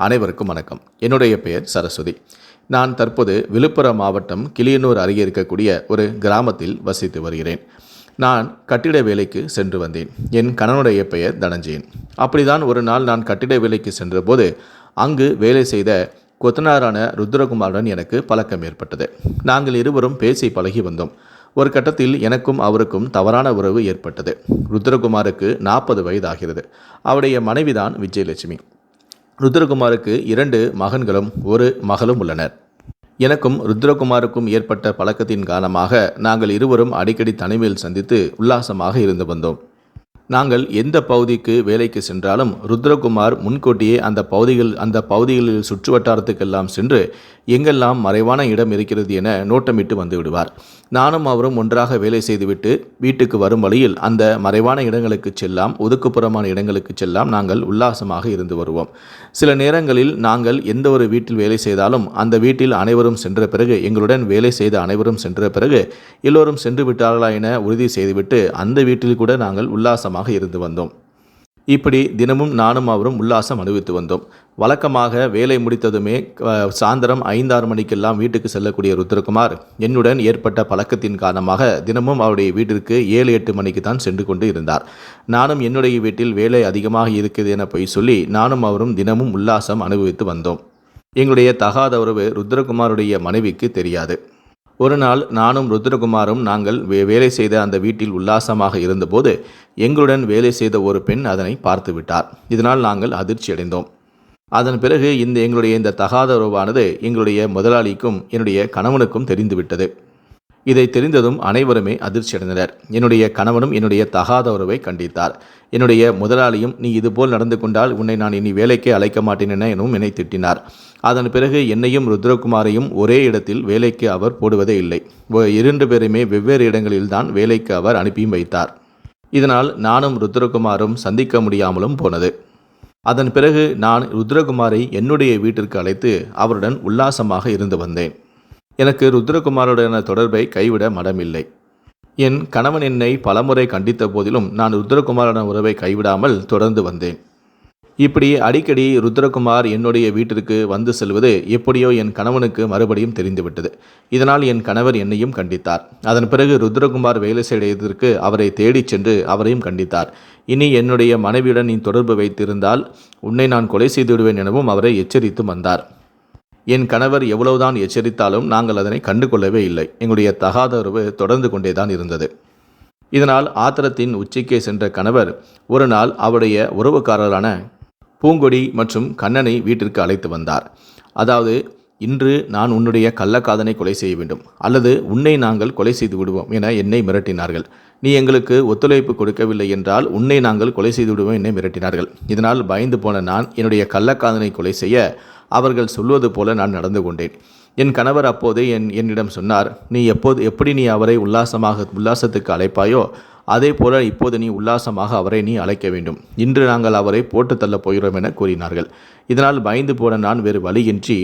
அனைவருக்கும் வணக்கம். என்னுடைய பெயர் சரஸ்வதி. நான் தற்போது விழுப்புரம் மாவட்டம் கிளியனூர் அருகே இருக்கக்கூடிய ஒரு கிராமத்தில் வசித்து வருகிறேன். நான் கட்டிட வேலைக்கு சென்று வந்தேன். என் கணவனுடைய பெயர் தனஞ்சயன். அப்படிதான் ஒரு நாள் நான் கட்டிட வேலைக்கு சென்றபோது அங்கு வேலை செய்த கொத்தனாரான ருத்ரகுமாருடன் எனக்கு பழக்கம் ஏற்பட்டது. நாங்கள் இருவரும் பேசி பழகி வந்தோம். ஒரு கட்டத்தில் எனக்கும் அவருக்கும் தவறான உறவு ஏற்பட்டது. ருத்ரகுமாருக்கு 40 வயதாகிறது. அவருடைய மனைவிதான் விஜயலட்சுமி. ருத்ரகுமாருக்கு 2 மகன்களும் 1 மகளும் உள்ளனர். எனக்கும் ருத்ரகுமாருக்கும் ஏற்பட்ட பழக்கத்தின் காரணமாக நாங்கள் இருவரும் அடிக்கடி தனிமையில் சந்தித்து உல்லாசமாக இருந்து வந்தோம். நாங்கள் எந்த பகுதிக்கு வேலைக்கு சென்றாலும் ருத்ரகுமார் முன்கூட்டியே அந்த பகுதிகளில் சுற்று வட்டாரத்துக்கெல்லாம் சென்று எங்கெல்லாம் மறைவான இடம் இருக்கிறது என நோட்டமிட்டு வந்து விடுவார். நானும் அவரும் ஒன்றாக வேலை செய்துவிட்டு வீட்டுக்கு வரும் வழியில் அந்த மறைவான இடங்களுக்கு செல்லாம், ஒதுக்குப்புறமான இடங்களுக்கு செல்லாம் நாங்கள் உல்லாசமாக இருந்து வருவோம். சில நேரங்களில் நாங்கள் எந்த ஒரு வீட்டில் வேலை செய்தாலும் அந்த வீட்டில் அனைவரும் சென்ற பிறகு, எங்களுடன் வேலை செய்த அனைவரும் சென்ற பிறகு எல்லோரும் சென்று விட்டார்களா என உறுதி செய்துவிட்டு அந்த வீட்டில் கூட நாங்கள் உல்லாசமாக இருந்து வந்தோம். இப்படி தினமும் நானும் அவரும் உல்லாசம் அனுபவித்து வந்தோம். வழக்கமாக வேலை முடித்ததுமே சாயந்தரம் 5-6 மணிக்கெல்லாம் வீட்டுக்கு செல்லக்கூடிய ருத்ரகுமார் என்னுடன் ஏற்பட்ட பழக்கத்தின் காரணமாக தினமும் அவருடைய வீட்டிற்கு 7-8 மணிக்கு தான் சென்று கொண்டு இருந்தார். நானும் என்னுடைய வீட்டில் வேலை அதிகமாக இருக்குது என பொய் சொல்லி நானும் அவரும் தினமும் உல்லாசம் அனுபவித்து வந்தோம். எங்களுடைய தகாத உறவு ருத்ரகுமாருடைய மனைவிக்கு தெரியாது. ஒரு நாள் நானும் ருத்ரகுமாரும் நாங்கள் வேலை செய்த அந்த வீட்டில் உல்லாசமாக இருந்தபோது எங்களுடன் வேலை செய்த ஒரு பெண் அதனை பார்த்து விட்டார். இதனால் நாங்கள் அதிர்ச்சி அடைந்தோம். அதன் பிறகு எங்களுடைய இந்த தகாத உறவானது எங்களுடைய முதலாளிக்கும் என்னுடைய கணவனுக்கும் தெரிந்துவிட்டது. இதை தெரிந்ததும் அனைவருமே அதிர்ச்சி அடைந்தனர். என்னுடைய கணவனும் என்னுடைய தகாத உறவை கண்டித்தார். என்னுடைய முதலாளியும் நீ இதுபோல் நடந்து கொண்டால் உன்னை நான் இனி வேலைக்கே அழைக்க மாட்டேன் எனவும் என்னை திட்டினார். அதன் பிறகு என்னையும் ருத்ரகுமாரையும் ஒரே இடத்தில் வேலைக்கு அவர் போடுவதே இல்லை. 2 பேருமே வெவ்வேறு இடங்களில்தான் வேலைக்கு அவர் அனுப்பியும் வைத்தார். இதனால் நானும் ருத்ரகுமாரும் சந்திக்க முடியாமலும் போனது. அதன் பிறகு நான் ருத்ரகுமாரை என்னுடைய வீட்டிற்கு அழைத்து அவருடன் உல்லாசமாக இருந்து வந்தேன். எனக்கு ருத்ரகுமாருடன தொடர்பை கைவிட மனமில்லை. என் கணவன் என்னை பலமுறை கண்டித்த போதிலும் நான் ருத்ரகுமாருடன் உறவை கைவிடாமல் தொடர்ந்து வந்தேன். இப்படி அடிக்கடி ருத்ரகுமார் என்னுடைய வீட்டிற்கு வந்து செல்வது எப்படியோ என் கணவனுக்கு மறுபடியும் தெரிந்துவிட்டது. இதனால் என் கணவர் என்னையும் கண்டித்தார். அதன் பிறகு ருத்ரகுமார் வேலை செய்ததற்கு அவரை தேடிச் சென்று அவரையும் கண்டித்தார். இனி என்னுடைய மனைவியுடன் நீ தொடர்பு வைத்திருந்தால் உன்னை நான் கொலை செய்து விடுவேன் எனவும் அவரை எச்சரித்து வந்தார். என் கணவர் எவ்வளவுதான் எச்சரித்தாலும் நாங்கள் அதனை கண்டுகொள்ளவே இல்லை. எங்களுடைய தகாத உறவு தொடர்ந்து கொண்டேதான் இருந்தது. இதனால் ஆத்திரத்தின் உச்சிக்கே சென்ற கணவர் ஒரு நாள் அவருடைய உறவுக்காரரான பூங்கொடி மற்றும் கண்ணனை வீட்டிற்கு அழைத்து வந்தார். அதாவது, இன்று நான் உன்னுடைய கள்ளக்காதனை கொலை செய்ய வேண்டும் அல்லது உன்னை நாங்கள் கொலை செய்து விடுவோம் என என்னை மிரட்டினார்கள். நீ எங்களுக்கு ஒத்துழைப்பு கொடுக்கவில்லை என்றால் உன்னை நாங்கள் கொலை செய்து விடுவோம் என்னை மிரட்டினார்கள். இதனால் பயந்து போன நான் என்னுடைய கள்ளக்காதனை கொலை செய்ய அவர்கள் சொல்வது போல நான் நடந்து கொண்டேன். என் கணவர் அப்போது என்னிடம் சொன்னார், நீ எப்படி நீ அவரை உல்லாசத்துக்கு அழைப்பாயோ அதே போல இப்போது நீ உல்லாசமாக அவரை நீ அழைக்க வேண்டும். இன்று நாங்கள் அவரை போட்டு தள்ளப் போகிறோம் என கூறினார்கள். இதனால் பயந்து போன நான் வேறு வழியின்றி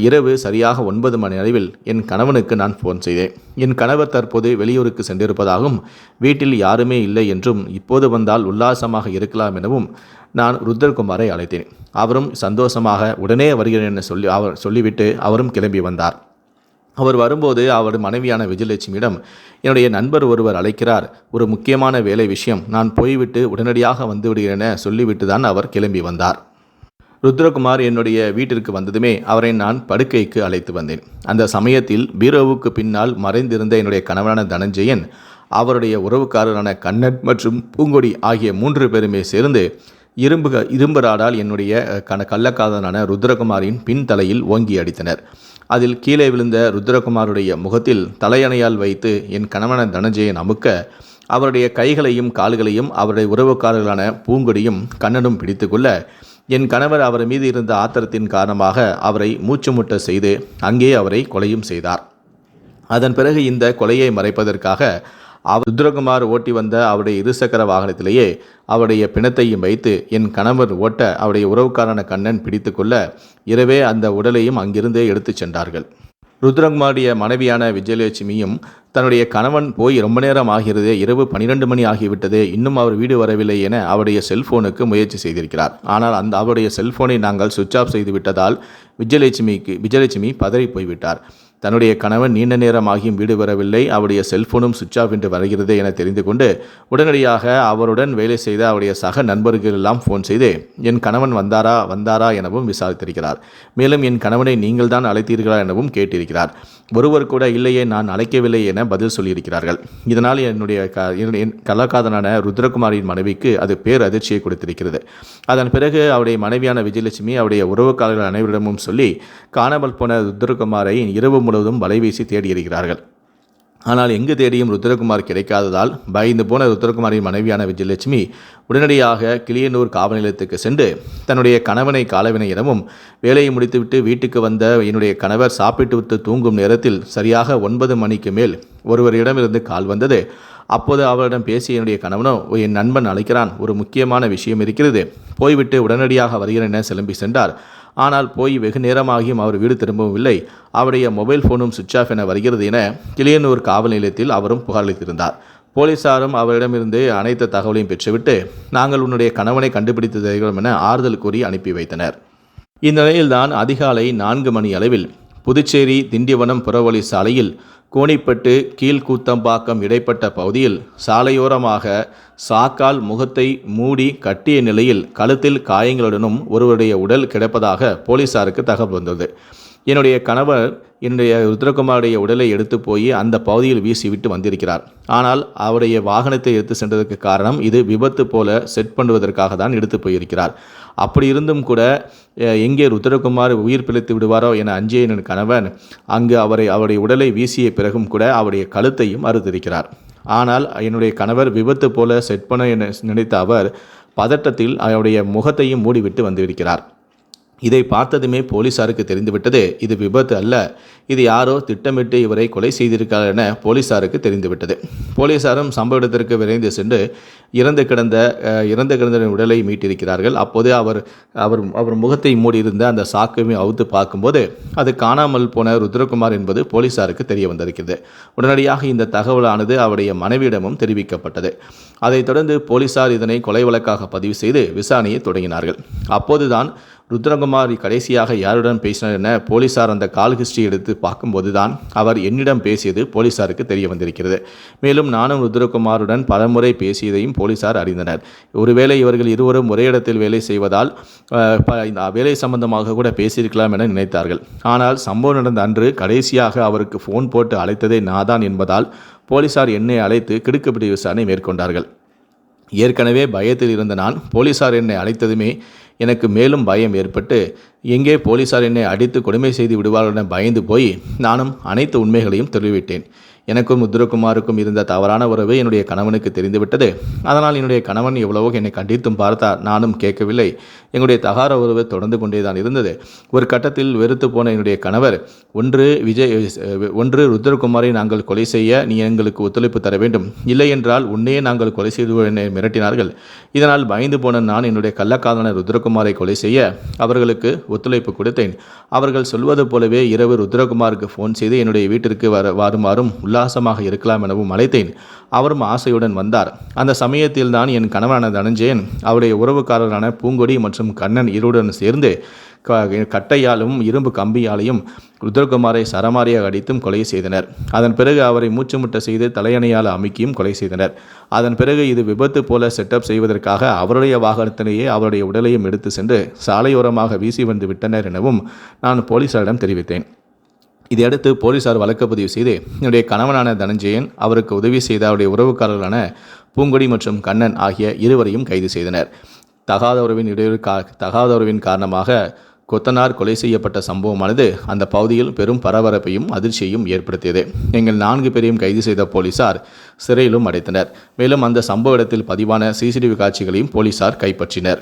இரவு சரியாக 9 மணி அளவில் என் கணவனுக்கு நான் ஃபோன் செய்தேன். என் கணவர் தற்போது வெளியூருக்கு சென்றிருப்பதாகவும் வீட்டில் யாருமே இல்லை என்றும் இப்போது வந்தால் உல்லாசமாக இருக்கலாம் எனவும் நான் ருத்ரகுமாரை அழைத்தேன். அவரும் சந்தோஷமாக உடனே வருகிறேன் என சொல்லிவிட்டு அவரும் கிளம்பி வந்தார். அவர் வரும்போது அவர் மனைவியான விஜயலட்சுமியிடம் என்னுடைய நண்பர் ஒருவர் அழைக்கிறார், ஒரு முக்கியமான வேலை விஷயம், நான் போய்விட்டு உடனடியாக வந்து விடுகிறேன் என சொல்லிவிட்டு தான் அவர் கிளம்பி வந்தார். ருத்ரகுமார் என்னுடைய வீட்டிற்கு வந்ததுமே அவரை நான் படுக்கைக்கு அழைத்து வந்தேன். அந்த சமயத்தில் பீரோவுக்கு பின்னால் மறைந்திருந்த என்னுடைய கணவனான தனஞ்சயன், அவருடைய உறவுக்காரரான கண்ணன் மற்றும் பூங்கொடி ஆகிய 3 பேருமே சேர்ந்து இரும்பு ராடால் என்னுடைய கள்ளக்காதலான ருத்ரகுமாரின் பின் தலையில் ஓங்கி அடித்தனர். அதில் கீழே விழுந்த ருத்ரகுமாருடைய முகத்தில் தலையணையால் வைத்து என் கணவன தனஞ்சயன் அமுக்க அவருடைய கைகளையும் கால்களையும் அவருடைய உறவுக்காரர்களான பூங்கொடியும் கண்ணனும் பிடித்து கொள்ள என் கணவர் அவர் மீது இருந்த ஆத்திரத்தின் காரணமாக அவரை மூச்சு முட்ட செய்து அங்கே அவரை கொலையும் செய்தார். அதன் பிறகு இந்த கொலையை மறைப்பதற்காக ருத்ரகுமார் ஓட்டி வந்த அவருடைய 2 சக்கர வாகனத்திலேயே அவருடைய பிணத்தையும் வைத்து என் கணவர் ஓட்ட அவருடைய உறவுக்காரன கண்ணன் பிடித்து கொள்ள இரவே அந்த உடலையும் அங்கிருந்தே எடுத்து சென்றார்கள். ருத்ரகுமாருடைய மனைவியான விஜயலட்சுமியும் தன்னுடைய கணவன் போய் ரொம்ப நேரம் ஆகிறது, இரவு 12 மணி ஆகிவிட்டது, இன்னும் அவர் வீடு வரவில்லை என அவருடைய செல்போனுக்கு முயற்சி செய்திருக்கிறார். ஆனால் அவருடைய செல்போனை நாங்கள் சுவிட்ச் ஆஃப் செய்து விட்டதால் விஜயலட்சுமி பதறி போய்விட்டார். தன்னுடைய கணவன் நீண்ட நேரம் ஆகியும் வீடு வரவில்லை, அவருடைய செல்போனும் சுவிட்ச் ஆஃப் என்று வருகிறது என தெரிந்து கொண்டு உடனடியாக அவருடன் வேலை செய்த அவருடைய சக நண்பர்கள் எல்லாம் ஃபோன் செய்து என் கணவன் வந்தாரா எனவும் விசாரித்திருக்கிறார். மேலும் என் கணவனை நீங்கள் தான் அழைத்தீர்களா எனவும் கேட்டிருக்கிறார். ஒருவர் கூட இல்லையே, நான் அழைக்கவில்லை என பதில் சொல்லியிருக்கிறார்கள். இதனால் என்னுடைய கள்ளக்காதலான ருத்ரகுமாரின் மனைவிக்கு அது பேர் அதிர்ச்சியை கொடுத்திருக்கிறது. அதன் பிறகு அவருடைய மனைவியான விஜயலட்சுமி அவருடைய உறவுக்காரர்கள் அனைவரிடமும் சொல்லி காணாமல் போன ருத்ரகுமாரை இரவு முழுவதும் வலைவீசி தேடியிருக்கிறார்கள். ஆனால் எங்கு தேடியும் ருத்ரகுமார் கிடைக்காததால் பயந்து போன ருத்ரகுமாரின் மனைவியான விஜயலட்சுமி உடனடியாக கிளியனூர் காவல் நிலையத்துக்கு சென்று தன்னுடைய கணவனை காலவினை எனவும் வேலையை முடித்துவிட்டு வீட்டுக்கு வந்த என்னுடைய கணவர் சாப்பிட்டு விட்டு தூங்கும் நேரத்தில் சரியாக 9 மணிக்கு மேல் ஒருவரிடமிருந்து கால் வந்தது. அப்போது அவரிடம் பேசிய என்னுடைய கணவனோ என் நண்பன் அழைக்கிறான், ஒரு முக்கியமான விஷயம் இருக்கிறது, போய்விட்டு உடனடியாக வருகிறேன் என கிளம்பி சென்றார். ஆனால் போய் வெகு நேரமாகியும் அவர் வீடு திரும்பவும் இல்லை. அவருடைய மொபைல் ஃபோனும் சுவிட்ச் ஆஃப் என வருகிறது என கிளியனூர் காவல் நிலையத்தில் அவரும் புகாரளித்திருந்தார். போலீசாரும் அவரிடமிருந்து அனைத்து தகவலையும் பெற்றுவிட்டு நாங்கள் உன்னுடைய கணவனை கண்டுபிடித்து தருகிறோம் என ஆறுதல் கூறி அனுப்பி வைத்தனர். இந்த நிலையில்தான் அதிகாலை 4 மணி அளவில் புதுச்சேரி திண்டிவனம் புறவழி சாலையில் கோணிப்பட்டு கீழ்கூத்தம்பாக்கம் இடைப்பட்ட பகுதியில் சாலையோரமாக சாக்கால் முகத்தை மூடி கட்டிய நிலையில் கழுத்தில் காயங்களுடனும் ஒருவருடைய உடல் கிடப்பதாக போலீசாருக்கு தகவல் வந்தது. என்னுடைய கணவர் என்னுடைய ருத்ரகுமாருடைய உடலை எடுத்து போய் அந்த பகுதியில் வீசிவிட்டு வந்திருக்கிறார். ஆனால் அவருடைய வாகனத்தை எடுத்து சென்றதற்கு காரணம் இது விபத்து போல செட் பண்ணுவதற்காக தான் எடுத்து போயிருக்கிறார். அப்படி இருந்தும் கூட எங்கே ருத்ரகுமார் உயிர் பிழைத்து விடுவாரோ என அஞ்சிய என் கணவன் அங்கு அவருடைய உடலை வீசிய பிறகும் கூட அவருடைய கழுத்தையும் அறுத்திருக்கிறார். ஆனால் என்னுடைய கணவர் விபத்து போல செட் பண்ண நினைத்த அவர் பதட்டத்தில் அவருடைய முகத்தையும் மூடிவிட்டு வந்திருக்கிறார். இதை பார்த்ததுமே போலீசாருக்கு தெரிந்துவிட்டது இது விபத்து அல்ல, இது யாரோ திட்டமிட்டு இவரை கொலை செய்திருக்கிறார் என போலீசாருக்கு தெரிந்துவிட்டது. போலீசாரும் சம்பவ இடத்திற்கு விரைந்து சென்று இறந்து கிடந்த உடலை மீட்டிருக்கிறார்கள். அப்போது அவர் முகத்தை மூடியிருந்த அந்த சாக்கையும் அவுத்து பார்க்கும்போது அது காணாமல் போன ருத்ரகுமார் என்பது போலீசாருக்கு தெரிய வந்திருக்கிறது. உடனடியாக இந்த தகவலானது அவருடைய மனைவியிடமும் தெரிவிக்கப்பட்டது. அதைத் தொடர்ந்து போலீசார் இதனை கொலை வழக்காக பதிவு செய்து விசாரணையை தொடங்கினார்கள். அப்போதுதான் ருத்ரகுமார் கடைசியாக யாருடன் பேசினார் என போலீசார் அந்த கால் ஹிஸ்டரி எடுத்து பார்க்கும்போது தான் அவர் என்னிடம் பேசியது போலீசாருக்கு தெரிய வந்திருக்கிறது. மேலும் நானும் ருத்ரகுமாருடன் பலமுறை பேசியதையும் போலீசார் அறிந்தனர். ஒருவேளை இவர்கள் இருவரும் ஒரே இடத்தில் வேலை செய்வதால் வேலை சம்பந்தமாக கூட பேசியிருக்கலாம் என நினைத்தார்கள். ஆனால் சம்பவம் நடந்த அன்று கடைசியாக அவருக்கு ஃபோன் போட்டு அழைத்ததே நான் தான் என்பதால் போலீசார் என்னை அழைத்து கிடுக்குப்பிடி விசாரணை மேற்கொண்டார்கள். ஏற்கனவே பயத்தில் இருந்த நான் போலீசார் என்னை அழைத்ததுமே எனக்கு மேலும் பயம் ஏற்பட்டு எங்கே போலீசார் என்னை அடித்து கொடுமை செய்து விடுவார்கள் என பயந்து போய் நானும் அனைத்து உண்மைகளையும் தெரிவித்தேன். எனக்கும் ருத்ரகுமாருக்கும் இருந்த தவறான உறவு என்னுடைய கணவனுக்கு தெரிந்துவிட்டது. அதனால் என்னுடைய கணவன் எவ்வளவோ என்னை கண்டித்தும் பார்த்தார், நானும் கேட்கவில்லை. எங்களுடைய தகார உறவு தொடர்ந்து கொண்டே தான் இருந்தது. ஒரு கட்டத்தில் வெறுத்து போன என்னுடைய கணவர் ஒன்று ருத்ரகுமாரை நாங்கள் கொலை செய்ய நீ எங்களுக்கு ஒத்துழைப்பு தர வேண்டும், இல்லை என்றால் உன்னையே நாங்கள் கொலை செய்து என்னை மிரட்டினார்கள். இதனால் பயந்து போன நான் என்னுடைய கள்ளக்காதலான ருத்ரகுமாரை கொலை செய்ய அவர்களுக்கு ஒத்துழைப்பு கொடுத்தேன். அவர்கள் சொல்வது போலவே இரவு ருத்ரகுமாருக்கு ஃபோன் செய்து என்னுடைய வீட்டிற்கு வருமாறும் உல்லாசமாக இருக்கலாம் எனவும் அழைத்தேன். அவரும் ஆசையுடன் வந்தார். அந்த சமயத்தில் தான் என் கணவனான தனஞ்சயன் அவருடைய உறவுக்காரரான பூங்கொடி மற்றும் கண்ணன் இருவருடன் சேர்ந்து கட்டையாலும் இரும்பு கம்பியாலையும் ருத்ரகுமாரை சரமாரியாக அடித்தும் கொலை செய்தனர். அதன் பிறகு அவரை மூச்சுமுட்ட செய்து தலையணையால் அமுக்கியும் கொலை செய்தனர். அதன் பிறகு இது விபத்து போல செட்டப் செய்வதற்காக அவருடைய வாகனத்திலேயே அவருடைய உடலையும் எடுத்து சென்று சாலையோரமாக வீசி வந்து விட்டனர் எனவும் நான் போலீசாரிடம் தெரிவித்தேன். இதையடுத்து போலீசார் வழக்கு பதிவு செய்து என்னுடைய கணவனான தனஞ்சயன், அவருக்கு உதவி செய்த அவருடைய உறவுக்காரர்களான பூங்கொடி மற்றும் கண்ணன் ஆகிய இருவரையும் கைது செய்தனர். தகாத உறவின் காரணமாக கொத்தனார் கொலை செய்யப்பட்ட சம்பவமானது அந்த பகுதியில் பெரும் பரபரப்பையும் அதிர்ச்சியையும் ஏற்படுத்தியது. எங்கள் 4 பேரையும் கைது செய்த போலீசார் சிறையிலும் அடைத்தனர். மேலும் அந்த சம்பவ இடத்தில் பதிவான CCTV காட்சிகளையும் போலீசார் கைப்பற்றினர்.